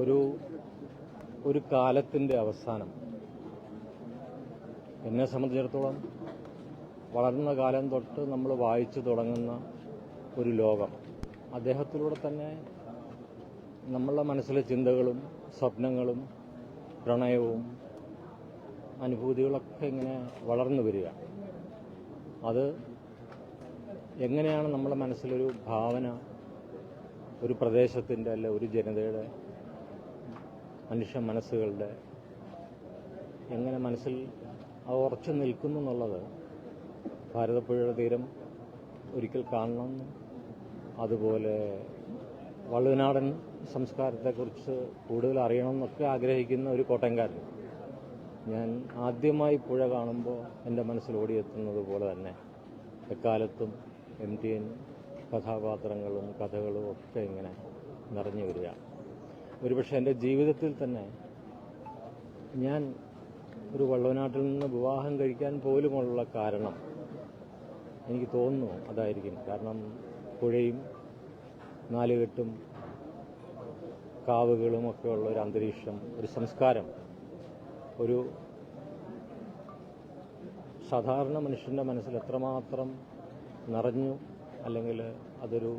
ഒരു ഒരു കാലത്തിൻ്റെ അവസാനം. എന്നെ സംബന്ധിച്ചിടത്തോളം വളർന്ന കാലം തൊട്ട് നമ്മൾ വായിച്ചു തുടങ്ങുന്ന ഒരു ലോകം, അദ്ദേഹത്തിലൂടെ തന്നെ നമ്മളുടെ മനസ്സിലെ ചിന്തകളും സ്വപ്നങ്ങളും പ്രണയവും അനുഭൂതികളൊക്കെ ഇങ്ങനെ വളർന്നു വരിക. അത് എങ്ങനെയാണ് നമ്മുടെ മനസ്സിലൊരു ഭാവന ഒരു പ്രദേശത്തിൻ്റെ അല്ല ഒരു ജനതയുടെ മനുഷ്യ മനസ്സുകളുടെ എങ്ങനെ മനസ്സിൽ അത് ഉറച്ചു നിൽക്കുന്നു എന്നുള്ളത് ഭാരതപ്പുഴയുടെ തീരം ഒരിക്കൽ കാണണം. അതുപോലെ വള്ളുവനാടൻ സംസ്കാരത്തെക്കുറിച്ച് കൂടുതൽ അറിയണം എന്നൊക്കെ ആഗ്രഹിക്കുന്ന ഒരു കോട്ടയംകാരൻ. ഞാൻ ആദ്യമായി പുഴ കാണുമ്പോൾ എൻ്റെ മനസ്സിൽ ഓടിയെത്തുന്നത് പോലെ തന്നെ എക്കാലത്തും MTN കഥാപാത്രങ്ങളും കഥകളും ഒക്കെ ഇങ്ങനെ നിറഞ്ഞു വരികയാണ്. ഒരുപക്ഷെ എൻ്റെ ജീവിതത്തിൽ തന്നെ ഞാൻ ഒരു വള്ളുവനാട്ടിൽ നിന്ന് വിവാഹം കഴിക്കാൻ പോലുമുള്ള കാരണം എനിക്ക് തോന്നുന്നു അതായിരിക്കും. കാരണം പുഴയും നാലുകെട്ടും കാവുകളും ഒക്കെയുള്ള ഒരു അന്തരീക്ഷം, ഒരു സംസ്കാരം, ഒരു സാധാരണ മനുഷ്യൻ്റെ മനസ്സിൽ എത്രമാത്രം നിറഞ്ഞു, അല്ലെങ്കിൽ അതൊരു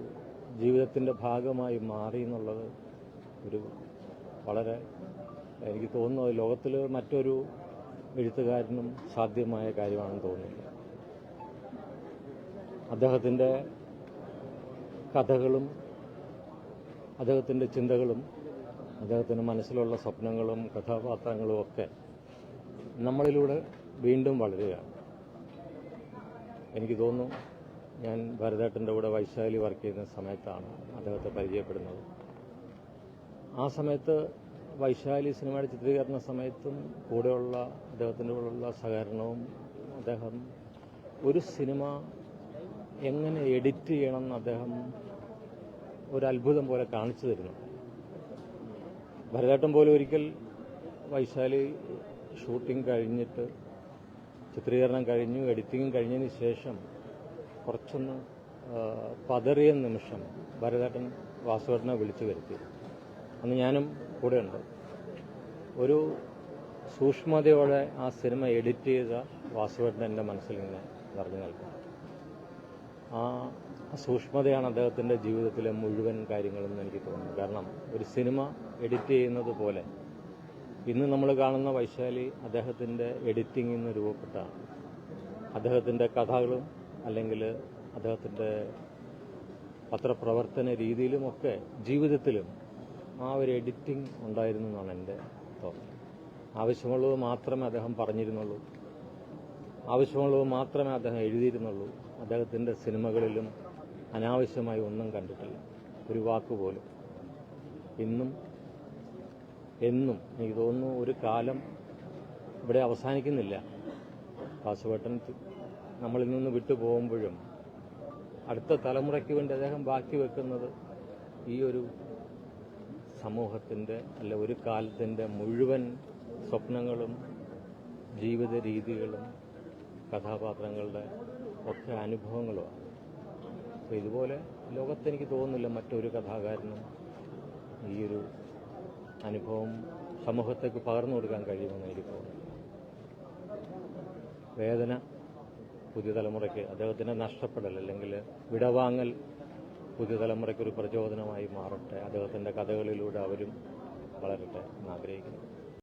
ജീവിതത്തിൻ്റെ ഭാഗമായി മാറി എന്നുള്ളത് ഒരു വളരെ എനിക്ക് തോന്നുന്നത് ലോകത്തിൽ മറ്റൊരു എഴുത്തുകാരനും സാധ്യമായ കാര്യമാണെന്ന് തോന്നുന്നില്ല. അദ്ദേഹത്തിൻ്റെ കഥകളും അദ്ദേഹത്തിൻ്റെ ചിന്തകളും അദ്ദേഹത്തിൻ്റെ മനസ്സിലുള്ള സ്വപ്നങ്ങളും കഥാപാത്രങ്ങളും ഒക്കെ നമ്മളിലൂടെ വീണ്ടും വളരുകയാണ്. എനിക്ക് തോന്നുന്നു ഞാൻ ഭരതേട്ടൻ്റെ കൂടെ വൈശാലി വർക്ക് ചെയ്യുന്ന സമയത്താണ് അദ്ദേഹത്തെ പരിചയപ്പെടുന്നത്. ആ സമയത്ത് വൈശാലി സിനിമയുടെ ചിത്രീകരണ സമയത്തും കൂടെയുള്ള അദ്ദേഹത്തിൻ്റെ കൂടെയുള്ള സഹകരണവും അദ്ദേഹം ഒരു സിനിമ എങ്ങനെ എഡിറ്റ് ചെയ്യണമെന്ന് അദ്ദേഹം ഒരു അത്ഭുതം പോലെ കാണിച്ചു തരുന്നു. ഭരതേട്ടൻ പോലും ഒരിക്കൽ വൈശാലി ഷൂട്ടിംഗ് കഴിഞ്ഞിട്ട് ചിത്രീകരണം കഴിഞ്ഞു, എഡിറ്റിംഗ് കഴിഞ്ഞതിന് ശേഷം കുറച്ചൊന്ന് പതറിയ നിമിഷം ഭരതേട്ടൻ വാസുവേട്ടനെ വിളിച്ചു വരുത്തി. അന്ന് ഞാനും കൂടെയുണ്ട്. ഒരു സൂക്ഷ്മതയോടെ ആ സിനിമ എഡിറ്റ് ചെയ്ത വാസുവേട്ടൻ എൻ്റെ മനസ്സിൽ ഇങ്ങനെ നിറഞ്ഞു നിൽക്കും. ആ സൂക്ഷ്മതയാണ് അദ്ദേഹത്തിൻ്റെ ജീവിതത്തിലെ മുഴുവൻ കാര്യങ്ങളെന്ന് എനിക്ക് തോന്നുന്നു. കാരണം ഒരു സിനിമ എഡിറ്റ് ചെയ്യുന്നത് പോലെ ഇന്ന് നമ്മൾ കാണുന്ന വൈശാലി അദ്ദേഹത്തിൻ്റെ എഡിറ്റിംഗിൽ നിന്ന് രൂപപ്പെട്ടാണ്. അദ്ദേഹത്തിൻ്റെ കഥകളും അല്ലെങ്കിൽ അദ്ദേഹത്തിൻ്റെ പത്രപ്രവർത്തന രീതിയിലുമൊക്കെ ജീവിതത്തിലും ആ ഒരു എഡിറ്റിംഗ് ഉണ്ടായിരുന്നു എന്നാണ് എൻ്റെ തോന്നൽ. ആവശ്യമുള്ളത് മാത്രമേ അദ്ദേഹം പറഞ്ഞിരുന്നുള്ളൂ, ആവശ്യമുള്ളത് മാത്രമേ അദ്ദേഹം എഴുതിയിരുന്നുള്ളൂ. അദ്ദേഹത്തിൻ്റെ സിനിമകളിലും അനാവശ്യമായി ഒന്നും കണ്ടിട്ടില്ല, ഒരു വാക്കുപോലും. ഇന്നും എന്നും എനിക്ക് തോന്നുന്നു ഒരു കാലം ഇവിടെ അവസാനിക്കുന്നില്ല. വാസുവേട്ടൻ നമ്മളിൽ നിന്ന് വിട്ടു പോകുമ്പോഴും അടുത്ത തലമുറയ്ക്ക് വേണ്ടി അദ്ദേഹം ബാക്കി വെക്കുന്നത് ഈ ഒരു സമൂഹത്തിൻ്റെ അല്ല ഒരു കാലത്തിൻ്റെ മുഴുവൻ സ്വപ്നങ്ങളും ജീവിത രീതികളും കഥാപാത്രങ്ങളുടെ ഒക്കെ അനുഭവങ്ങളുമാണ്. അപ്പോൾ ഇതുപോലെ ലോകത്തെനിക്ക് തോന്നുന്നില്ല മറ്റൊരു കഥാകാരനും ഈ ഒരു അനുഭവം സമൂഹത്തേക്ക് പകർന്നു കൊടുക്കാൻ കഴിയുമെന്ന് എനിക്ക് തോന്നുന്നു. വേദന പുതിയ തലമുറയ്ക്ക്, അദ്ദേഹത്തിൻ്റെ നഷ്ടപ്പെടൽ അല്ലെങ്കിൽ വിടവാങ്ങൽ പുതിയ തലമുറയ്ക്കൊരു പ്രചോദനമായി മാറട്ടെ. അദ്ദേഹത്തിൻ്റെ കഥകളിലൂടെ അവരും വളരട്ടെ എന്നാഗ്രഹിക്കുന്നു.